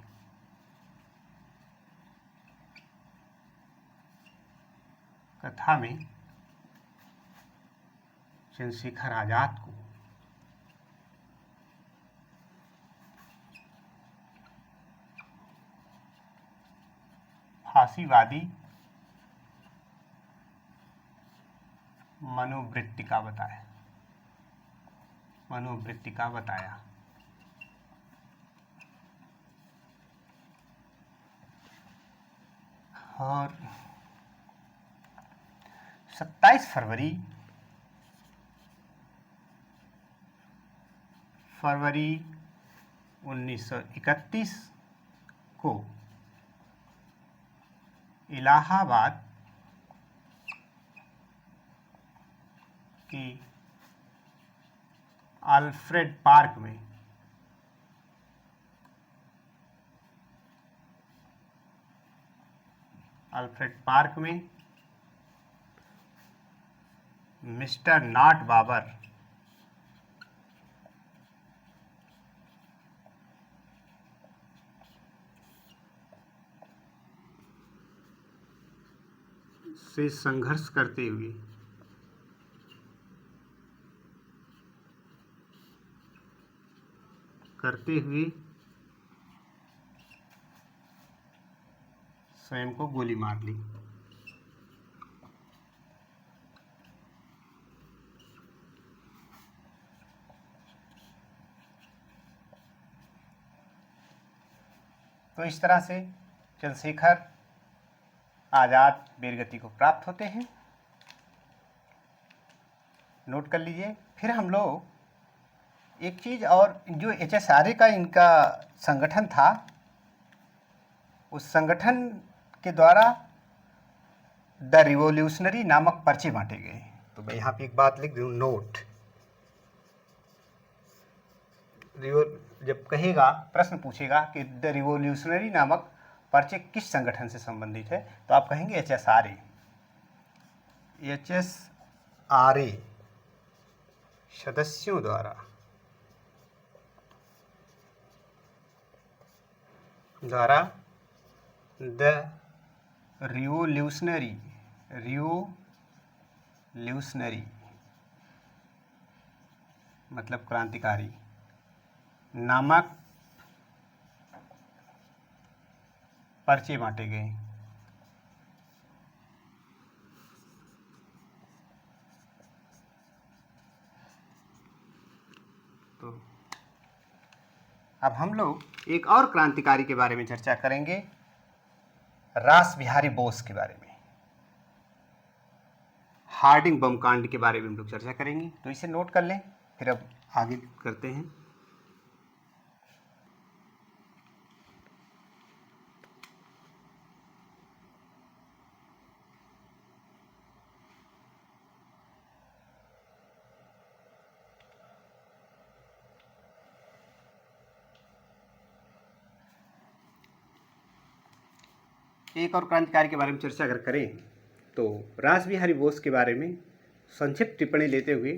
चंद्रशेखर आजाद को फांसीवादी मनोवृत्ति का बताया। और 27 फरवरी 1931 को इलाहाबाद की अल्फ्रेड पार्क में मिस्टर नॉट बाबर से संघर्ष करते हुए स्वयं को गोली मार ली। तो इस तरह से चंद्रशेखर आजाद वीरगति को प्राप्त होते हैं। नोट कर लीजिए। फिर हम लोग एक चीज़ और, जो HSRA का इनका संगठन था, उस संगठन के द्वारा द रिवोल्यूशनरी नामक पर्चे बांटे गए। तो मैं यहाँ पे एक बात लिख दूँ, नोट। जब कहेगा, प्रश्न पूछेगा कि द रिवोल्यूशनरी नामक पर्चे किस संगठन से संबंधित है, तो आप कहेंगे HSRA। HSRA सदस्यों द्वारा द रिवोल्यूशनरी मतलब क्रांतिकारी नामक पर्चे बांटे गए। तो अब हम लोग एक और क्रांतिकारी के बारे में चर्चा करेंगे, रास बिहारी बोस के बारे में। हार्डिंग बम कांड के बारे में हम लोग चर्चा करेंगे। तो इसे नोट कर लें, फिर अब आगे करते हैं। एक और क्रांतिकारी के बारे में चर्चा अगर करें तो रास बिहारी बोस के बारे में संक्षिप्त टिप्पणी लेते हुए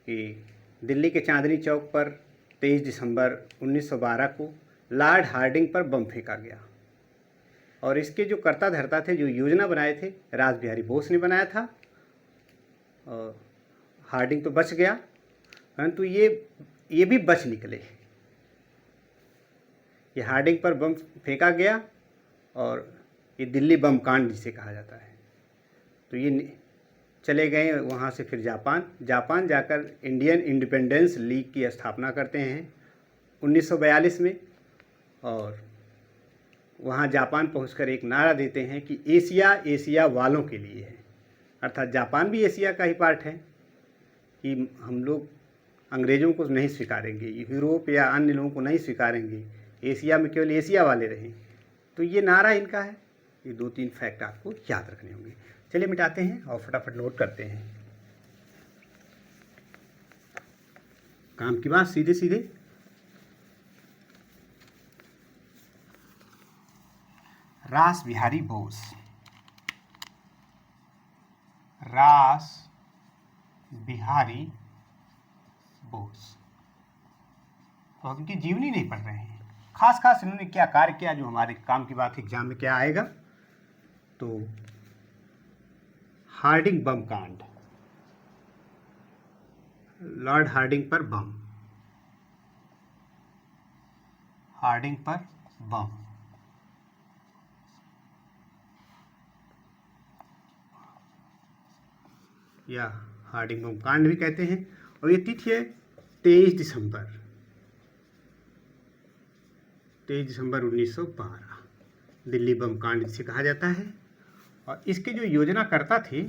कि दिल्ली के चांदनी चौक पर 23 दिसंबर 1912 को लॉर्ड हार्डिंग पर बम फेंका गया और इसके जो कर्ता धर्ता थे, जो योजना बनाए थे, रास बिहारी बोस ने बनाया था। और हार्डिंग तो बच गया, परंतु ये भी बच निकले। ये हार्डिंग पर बम फेंका गया और ये दिल्ली बम कांड जिसे कहा जाता है। तो ये चले गए वहाँ से फिर जापान जाकर इंडियन इंडिपेंडेंस लीग की स्थापना करते हैं 1942 में। और वहाँ जापान पहुंचकर एक नारा देते हैं कि एशिया एशिया वालों के लिए है, अर्थात जापान भी एशिया का ही पार्ट है, कि हम लोग अंग्रेज़ों को नहीं स्वीकारेंगे, यूरोप या अन्य लोगों को नहीं स्वीकारेंगे, एशिया में केवल एशिया वाले रहें। तो ये नारा इनका है। ये 2-3 फैक्ट आपको याद रखने होंगे। चलिए मिटाते हैं और फटाफट नोट करते हैं। काम की बात सीधे सीधे। रास बिहारी बोस, रास बिहारी बोस, तो हम इनकी जीवनी नहीं पढ़ रहे हैं। खास खास इन्होंने क्या कार्य किया जो हमारे काम की बात, एग्जाम में क्या आएगा। तो हार्डिंग बम कांड, लॉर्ड हार्डिंग पर बम, हार्डिंग पर बम, या हार्डिंग बम कांड भी कहते हैं। और ये तिथि है 23 दिसंबर, 23 दिसंबर 1912, दिल्ली बम कांड जिसे कहा जाता है। और इसके जो योजनाकर्ता थे,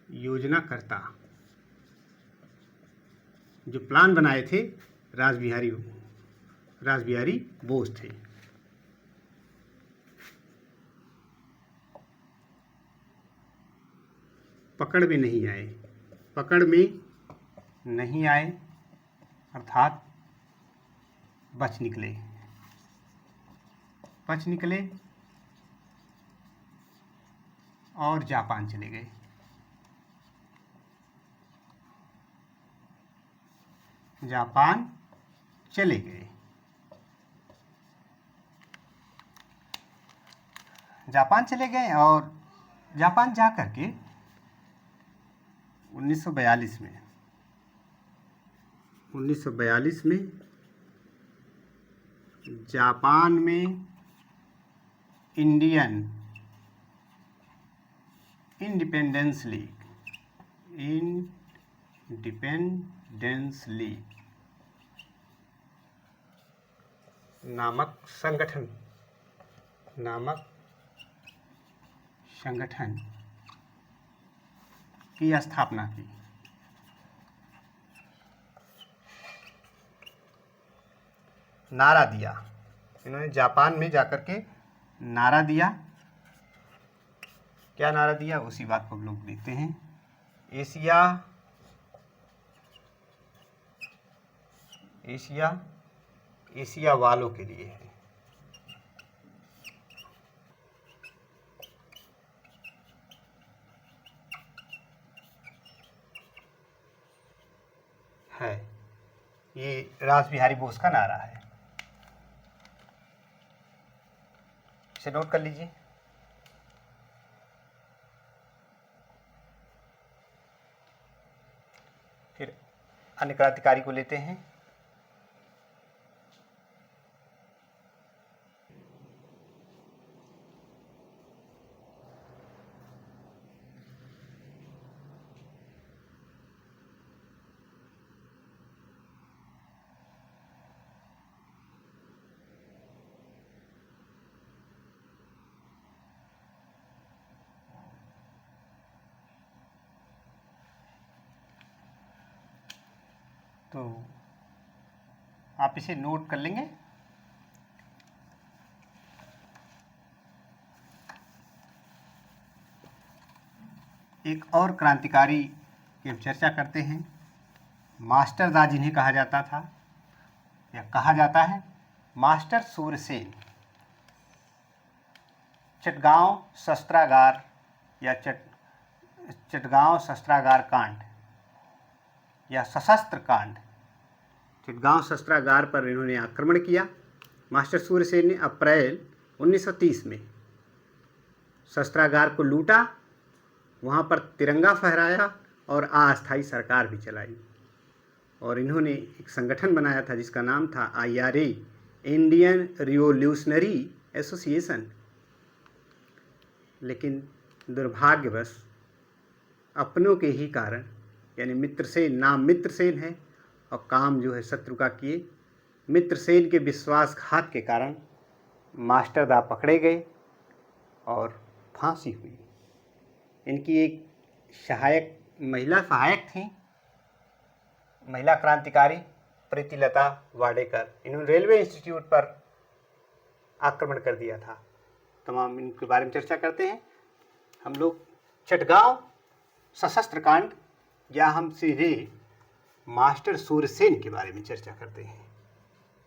योजनाकर्ता जो प्लान बनाए थे, रासबिहारी बोस थे। पकड़ में नहीं आए, पकड़ में नहीं आए अर्थात बच निकले, बच निकले और जापान चले गए। जापान चले गए, जापान चले गए और जापान जा कर के 1942 में जापान में इंडियन इंडिपेंडेंस लीग नामक संगठन की स्थापना की। नारा दिया इन्होंने, जापान में जाकर के नारा दिया। क्या नारा दिया, उसी बात को हम लोग देखते हैं। एशिया वालों के लिए है, ये रासबिहारी बोस का नारा है, इसे नोट कर लीजिए। फिर अन्य क्रांतिकारी को लेते हैं। तो आप इसे नोट कर लेंगे। एक और क्रांतिकारी की हम चर्चा करते हैं, मास्टरदा जिन्हें कहा जाता था या कहा जाता है, मास्टर सूरसेन। चटगांव शस्त्रागार या चटगांव शस्त्रागार कांड या सशस्त्र कांड, चटगांव शस्त्रागार पर इन्होंने आक्रमण किया। मास्टर सूरसेन ने अप्रैल 1930 में शस्त्रागार को लूटा, वहाँ पर तिरंगा फहराया और अस्थायी सरकार भी चलाई। और इन्होंने एक संगठन बनाया था जिसका नाम था IRA, इंडियन रिवोल्यूशनरी एसोसिएशन। लेकिन दुर्भाग्यवश अपनों के ही कारण, यानी मित्रसेन, नाम मित्रसेन है और काम जो है शत्रु का किए, मित्रसेन के विश्वासघात के कारण मास्टरदा पकड़े गए और फांसी हुई। इनकी एक महिला सहायक थी, महिला क्रांतिकारी प्रीतिलता वाडेकर। इन्होंने रेलवे इंस्टीट्यूट पर आक्रमण कर दिया था। तमाम इनके बारे में चर्चा करते हैं हम लोग। चटगांव सशस्त्र कांड या हम सीधे मास्टर सूर्यसेन के बारे में चर्चा करते हैं।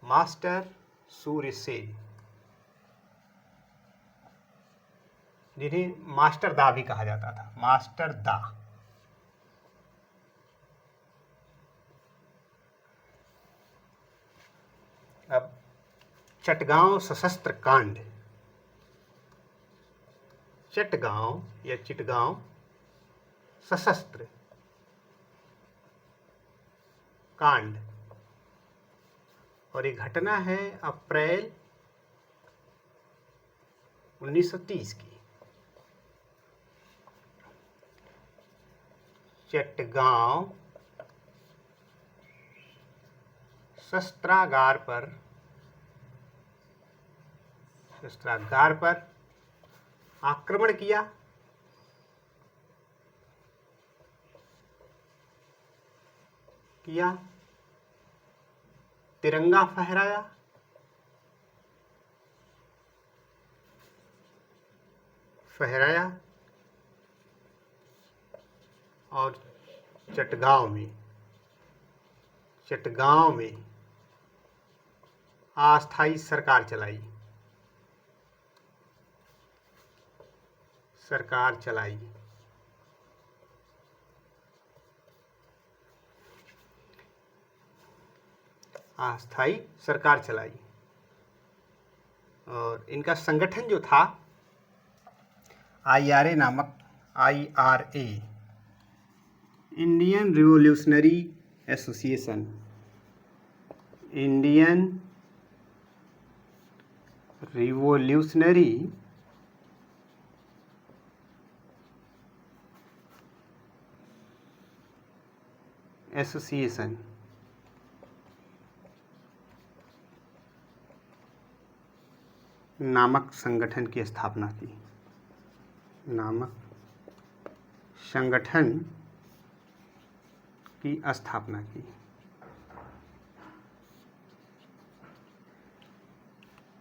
मास्टर सूर्यसेन, जिन्हें मास्टर दा भी कहा जाता था, मास्टर दा। अब चटगांव सशस्त्र कांड, चटगांव या चिटगांव सशस्त्र कांड, और ये घटना है अप्रैल 1930 की। चटगांव शस्त्रागार पर आक्रमण किया, तिरंगा फहराया और चटगांव में अस्थायी सरकार चलाई। अस्थायी सरकार चलाई और इनका संगठन जो था IRA नामक, IRA, Indian revolutionary association, Indian revolutionary association नामक संगठन की स्थापना की।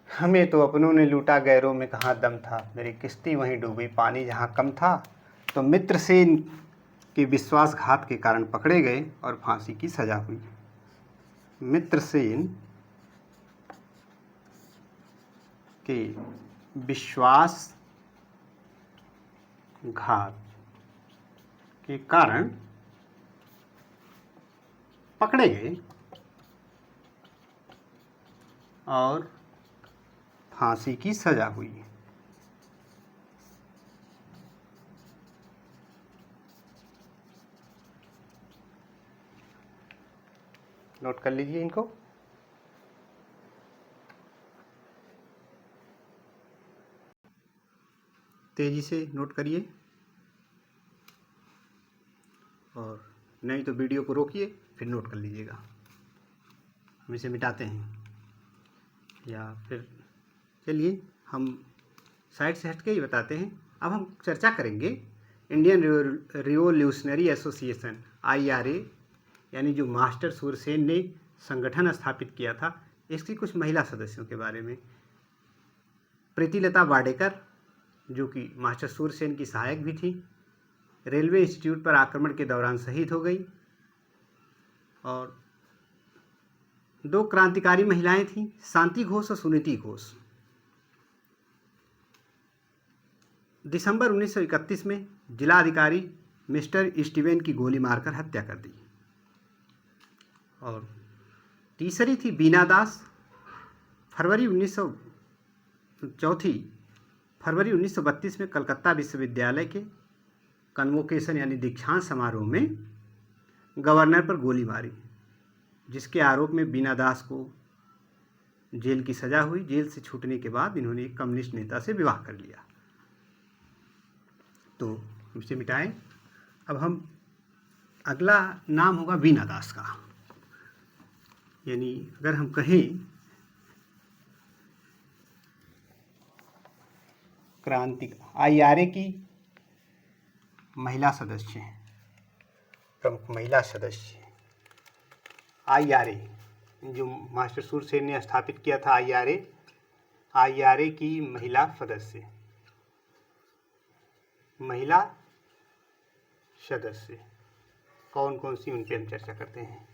हमें तो अपनों ने लूटा, गैरों में कहाँ दम था, मेरी किश्ती वहीं डूबी, पानी जहाँ कम था। तो मित्रसेन के विश्वासघात के कारण पकड़े गए और फांसी की सजा हुई। मित्रसेन के विश्वासघात के कारण पकड़े गए और फांसी की सजा हुई। नोट कर लीजिए इनको। तेजी से नोट करिए और नहीं तो वीडियो को रोकिए फिर नोट कर लीजिएगा। हम इसे मिटाते हैं या फिर चलिए हम साइड से हटके ही बताते हैं। अब हम चर्चा करेंगे इंडियन रिवोल्यूशनरी एसोसिएशन, IRA, यानी जो मास्टर सूरसेन ने संगठन स्थापित किया था, इसकी कुछ महिला सदस्यों के बारे में। प्रीतिलता वाडेकर, जो कि मास्टर सूरसेन की सहायक भी थी, रेलवे इंस्टीट्यूट पर आक्रमण के दौरान शहीद हो गई। और 2 क्रांतिकारी महिलाएं थीं, शांति घोष और सुनीति घोष। दिसंबर 1931 में जिला अधिकारी मिस्टर स्टीवन की गोली मारकर हत्या कर दी। और तीसरी थी बीना दास। फरवरी 1932 में कलकत्ता विश्वविद्यालय के कन्वोकेशन यानी दीक्षांत समारोह में गवर्नर पर गोली मारी, जिसके आरोप में बीना दास को जेल की सजा हुई। जेल से छूटने के बाद इन्होंने एक कम्युनिस्ट नेता से विवाह कर लिया। तो इसे मिटाएं। अब हम अगला नाम होगा बीना दास का, यानी अगर हम कहें क्रांति, IRA की महिला सदस्य हैं, प्रमुख महिला सदस्य। IRA जो मास्टर सूरसेन ने स्थापित किया था, IRA की महिला सदस्य, कौन कौन सी, उन पे हम चर्चा करते हैं।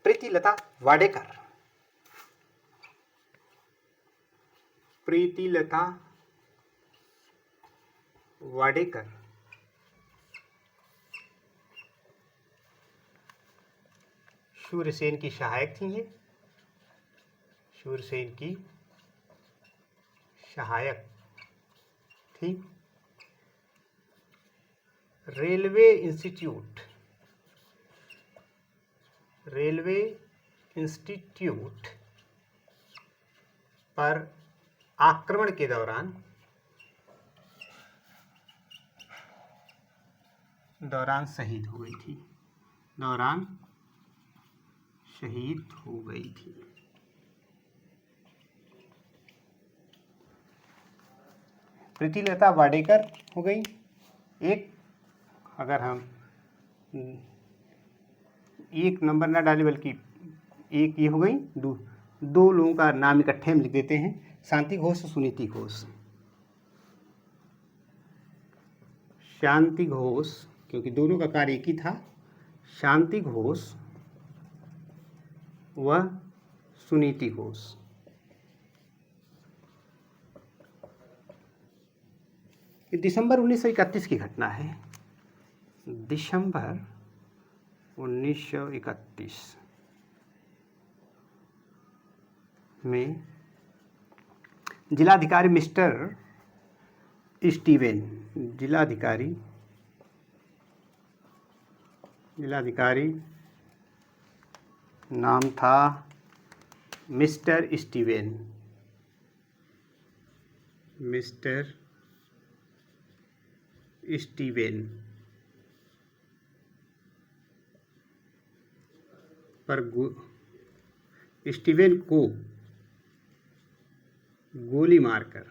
प्रीतिलता वाडेकर, प्रीतिलता वाडेकर शूरसेन की सहायक थी। ये शूरसेन की सहायक थी। रेलवे इंस्टीट्यूट पर आक्रमण के दौरान शहीद हो गई थी। शहीद हो गई थी। प्रीतिलता वाडेकर हो गई एक। अगर हम एक नंबर ना डालें बल्कि एक ये हो गई। दो लोगों का नाम इकट्ठे हम लिख देते हैं, शांति घोष और सुनीति घोष। शांति घोष, क्योंकि दोनों का कार्य एक ही था, शांति घोष व सुनीति घोष। ये दिसंबर 1931 की घटना है। दिसंबर 1931 में जिलाधिकारी मिस्टर स्टीवेन, जिलाधिकारी नाम था मिस्टर स्टीवेन, पर स्टीवेन को गोली मारकर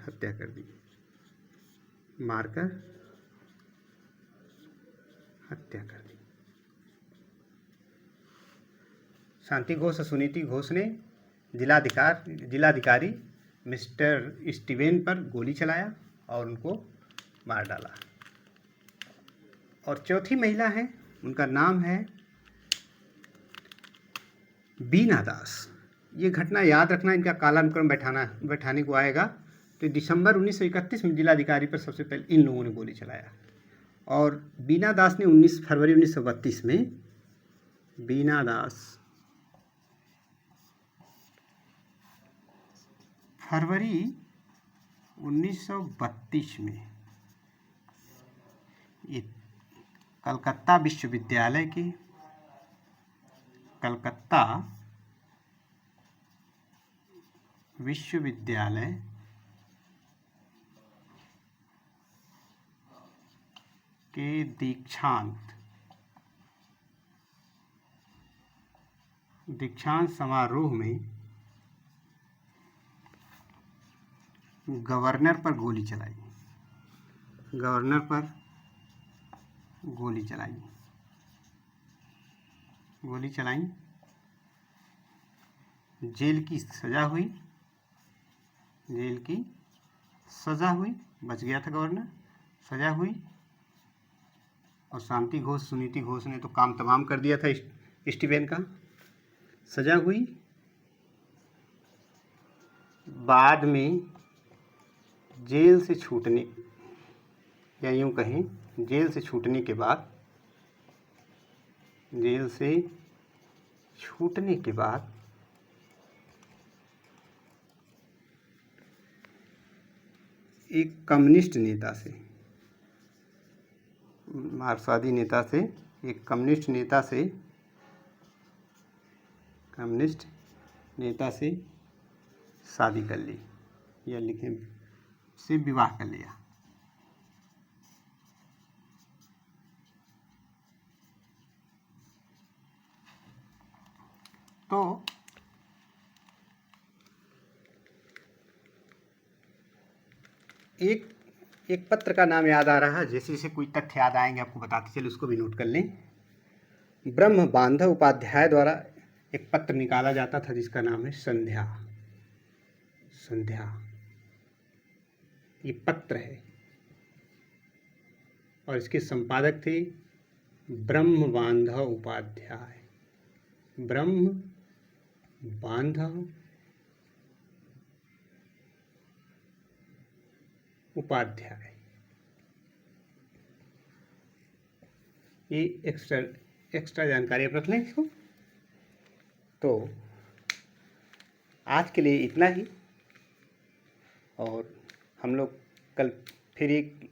हत्या कर दी। शांति घोष और सुनीति घोष ने जिलाधिकारी मिस्टर स्टीवेन पर गोली चलाया और उनको मार डाला। और चौथी महिला है, उनका नाम है बीना दास। ये घटना याद रखना, इनका कालानुक्रम बैठाने को आएगा। तो दिसंबर 1931 में जिलाधिकारी पर सबसे पहले इन लोगों ने गोली चलाया। और बीना दास ने 19 फरवरी 1932 में, बीना दास फरवरी 1932 में ये कलकत्ता विश्वविद्यालय के दीक्षांत समारोह में गवर्नर पर गोली चलाई। जेल की सजा हुई, बच गया था गवर्नर, सजा हुई। और शांति घोष, सुनीति घोष ने तो काम तमाम कर दिया था स्टीवेन का। सजा हुई। बाद में जेल से छूटने, या यूँ कहें जेल से छूटने के बाद एक कम्युनिस्ट नेता से, मार्क्सवादी नेता से, एक कम्युनिस्ट नेता से शादी कर ली, या लिखें से विवाह कर लिया। तो एक पत्र का नाम याद आ रहा है, जैसे जैसे कोई तथ्य याद आएंगे आपको बताते चले, उसको भी नोट कर लें। ब्रह्म बांधव उपाध्याय द्वारा एक पत्र निकाला जाता था जिसका नाम है संध्या। ये पत्र है, और इसके संपादक थे ब्रह्म बांधव उपाध्याय। ब्रह्म बांधव उपाध्याय। ये एक्स्ट्रा जानकारी आप रख लें इसको। तो आज के लिए इतना ही, और हम लोग कल फिर एक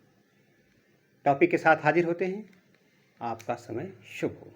टॉपिक के साथ हाजिर होते हैं। आपका समय शुभ हो।